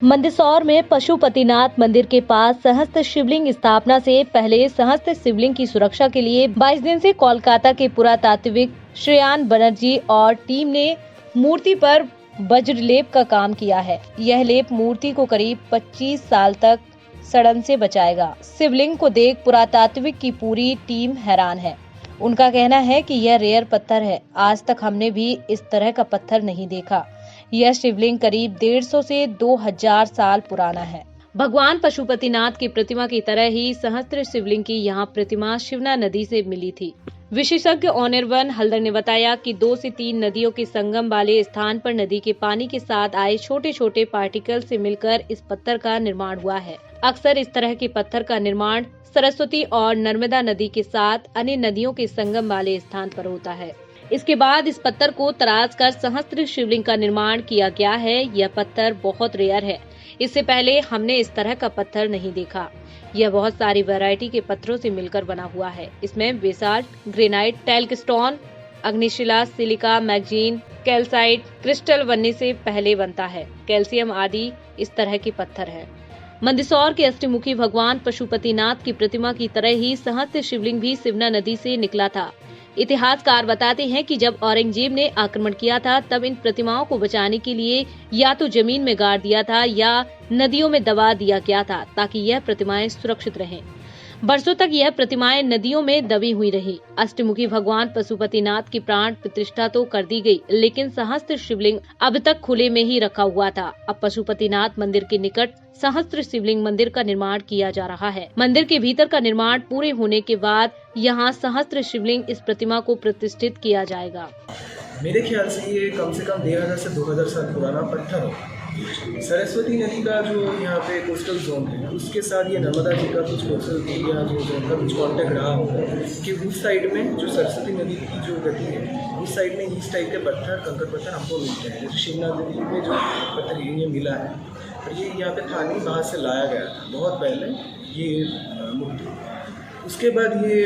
मंदसौर में पशुपतिनाथ मंदिर के पास सहस्त्र शिवलिंग स्थापना से पहले सहस्त्र शिवलिंग की सुरक्षा के लिए 22 दिन से कोलकाता के पुरातात्विक श्रेयान बनर्जी और टीम ने मूर्ति पर वज्र लेप का काम किया है। यह लेप मूर्ति को करीब 25 साल तक सड़न से बचाएगा। शिवलिंग को देख पुरातात्विक की पूरी टीम हैरान है। उनका कहना है कि यह रेयर पत्थर है, आज तक हमने भी इस तरह का पत्थर नहीं देखा। यह शिवलिंग करीब 150 से 2000 साल पुराना है। भगवान पशुपतिनाथ की प्रतिमा की तरह ही सहस्त्र शिवलिंग की यहाँ प्रतिमा शिवना नदी से मिली थी। विशेषज्ञ ऑनिर्बन हल्दर ने बताया कि 2 से 3 नदियों के संगम वाले स्थान पर नदी के पानी के साथ आए छोटे छोटे पार्टिकल से मिलकर इस पत्थर का निर्माण हुआ है। अक्सर इस तरह के पत्थर का निर्माण सरस्वती और नर्मदा नदी के साथ अन्य नदियों के संगम वाले स्थान पर होता है। इसके बाद इस पत्थर को तराश कर सहस्त्र शिवलिंग का निर्माण किया गया है। यह पत्थर बहुत रेयर है, इससे पहले हमने इस तरह का पत्थर नहीं देखा। यह बहुत सारी वैरायटी के पत्थरों से मिलकर बना हुआ है। इसमें बेसाल्ट, ग्रेनाइट, टैल्कस्टोन, अग्निशिला, सिलिका, मैग्नीज, कैल्साइट, क्रिस्टल बनने से पहले बनता है। कैल्शियम आदि इस तरह के पत्थर है। मंदसौर के अष्टमुखी भगवान पशुपतिनाथ की प्रतिमा की तरह ही सहस्त्र शिवलिंग भी शिवना नदी से निकला था। इतिहासकार बताते हैं कि जब औरंगजेब ने आक्रमण किया था तब इन प्रतिमाओं को बचाने के लिए या तो जमीन में गाड़ दिया था या नदियों में दबा दिया गया था ताकि यह प्रतिमाएं सुरक्षित रहें। बरसों तक यह प्रतिमाएं नदियों में दबी हुई रही। अष्टमुखी भगवान पशुपतिनाथ की प्राण प्रतिष्ठा तो कर दी गई, लेकिन सहस्त्र शिवलिंग अब तक खुले में ही रखा हुआ था। अब पशुपतिनाथ मंदिर के निकट सहस्त्र शिवलिंग मंदिर का निर्माण किया जा रहा है। मंदिर के भीतर का निर्माण पूरे होने के बाद यहाँ सहस्त्र शिवलिंग इस प्रतिमा को प्रतिष्ठित किया जाएगा। मेरे ख्याल से ये कम से कम 1500 से 2000 साल पुराना पत्थर है। सरस्वती नदी का जो यहाँ पे कोस्टल जोन है उसके साथ ये नर्मदा जी का कुछ कोस्टल एरिया जो जोन का कुछ कॉन्टेक्ट रहा होगा कि उस साइड में जो सरस्वती नदी की जो गति है उस साइड में इस टाइप के पत्थर, कंकड़ पत्थर हमको मिलते हैं। जैसे शिवना नदी में जो पत्थर ये मिला है और ये यहाँ पे था नहीं, बाहर से लाया गया था बहुत पहले ये मूर्ति। उसके बाद ये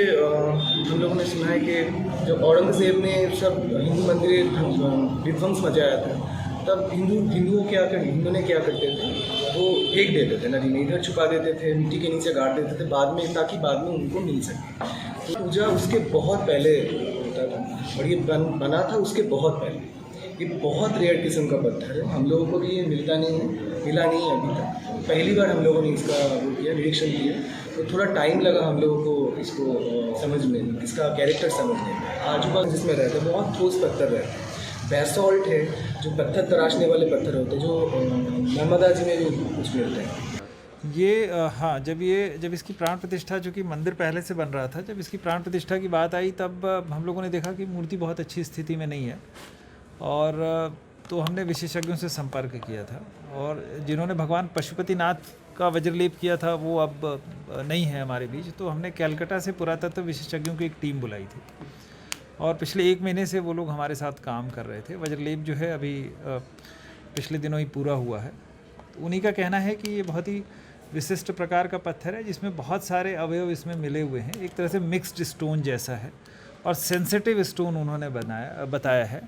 हम लोगों ने सुना है कि जब औरंगजेब ने सब हिंदू मंदिर विध्वंस मचाया था तब हिंदुओं ने क्या करते थे, वो फेंक देते थे नदी में, इधर छुपा देते थे, मिट्टी के नीचे गाड़ देते थे बाद में, ताकि बाद में उनको मिल सके। तो पूजा उसके बहुत पहले होता था और ये बना था उसके बहुत पहले। ये बहुत रेयर किस्म का पत्थर है, हम लोगों को भी ये मिला नहीं है अभी तक। पहली बार हम लोगों ने इसका वो किया, निरीक्षण किया, तो थोड़ा टाइम लगा हम लोगों को इसको समझने में, इसका कैरेक्टर समझने में। आजू बाजू जिसमें रहते हैं बहुत ठोस पत्थर रहते हैं। बेसॉल्ट है जो पत्थर तराशने वाले पत्थर होते हैं, जो नर्मदा जी में भी कुछ मिलते हैं। ये हाँ, जब इसकी प्राण प्रतिष्ठा, जो कि मंदिर पहले से बन रहा था, जब इसकी प्राण प्रतिष्ठा की बात आई तब हम लोगों ने देखा कि मूर्ति बहुत अच्छी स्थिति में नहीं है और तो हमने विशेषज्ञों से संपर्क किया था और जिन्होंने भगवान पशुपतिनाथ का वज्रलेप किया था वो अब नहीं है हमारे बीच। तो हमने कलकत्ता से पुरातत्व विशेषज्ञों की एक टीम बुलाई थी और पिछले 1 महीने से वो लोग हमारे साथ काम कर रहे थे। वज्रलेप जो है अभी पिछले दिनों ही पूरा हुआ है। तो उन्हीं का कहना है कि ये बहुत ही विशिष्ट प्रकार का पत्थर है जिसमें बहुत सारे अवयव इसमें मिले हुए हैं, एक तरह से मिक्स्ड स्टोन जैसा है और सेंसिटिव स्टोन उन्होंने बताया है।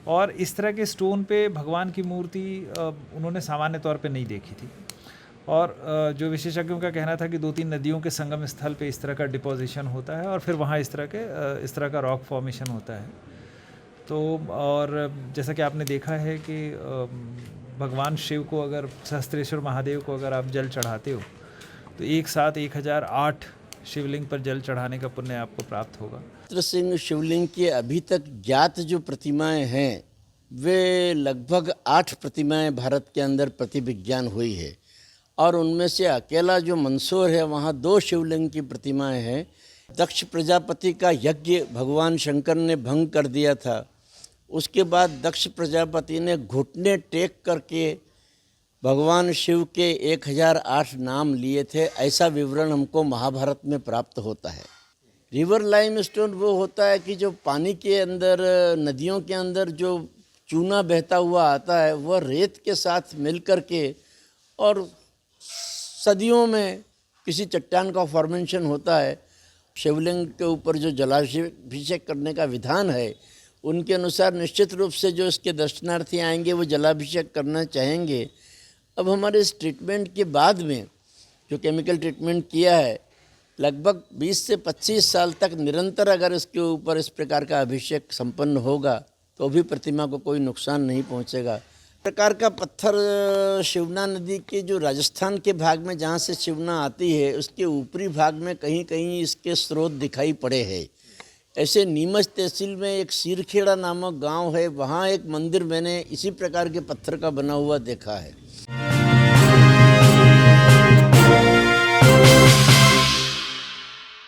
और इस तरह के स्टोन पे भगवान की मूर्ति उन्होंने सामान्य तौर पे नहीं देखी थी और जो विशेषज्ञों का कहना था कि 2-3 नदियों के संगम स्थल पे इस तरह का डिपोजिशन होता है और फिर वहाँ इस तरह का रॉक फॉर्मेशन होता है। तो और जैसा कि आपने देखा है कि भगवान शिव को अगर, सहस्त्रेश्वर महादेव को अगर आप जल चढ़ाते हो तो एक साथ 1008 शिवलिंग पर जल चढ़ाने का पुण्य आपको प्राप्त होगा। सहस्त्र शिवलिंग के अभी तक ज्ञात जो प्रतिमाएं हैं वे लगभग 8 प्रतिमाएं भारत के अंदर प्रतिविज्ञान हुई है और उनमें से अकेला जो मंदसौर है वहाँ 2 शिवलिंग की प्रतिमाएं हैं। दक्ष प्रजापति का यज्ञ भगवान शंकर ने भंग कर दिया था, उसके बाद दक्ष प्रजापति ने घुटने टेक करके भगवान शिव के 1008 नाम लिए थे, ऐसा विवरण हमको महाभारत में प्राप्त होता है। रिवर लाइमस्टोन वो होता है कि जो पानी के अंदर, नदियों के अंदर जो चूना बहता हुआ आता है वह रेत के साथ मिल कर के और सदियों में किसी चट्टान का फॉर्मेशन होता है। शिवलिंग के ऊपर जो जलाभिषेक करने का विधान है उनके अनुसार निश्चित रूप से जो इसके दर्शनार्थी आएंगे वो जलाभिषेक करना चाहेंगे अब हमारे इस ट्रीटमेंट के बाद में जो केमिकल ट्रीटमेंट किया है, लगभग 20 से 25 साल तक निरंतर अगर इसके ऊपर इस प्रकार का अभिषेक संपन्न होगा तो भी प्रतिमा को कोई नुकसान नहीं पहुंचेगा। प्रकार का पत्थर शिवना नदी के जो राजस्थान के भाग में जहाँ से शिवना आती है उसके ऊपरी भाग में कहीं कहीं इसके स्रोत दिखाई पड़े हैं। ऐसे नीमच तहसील में एक सिरखेड़ा नामक गांव है, वहाँ एक मंदिर मैंने इसी प्रकार के पत्थर का बना हुआ देखा है।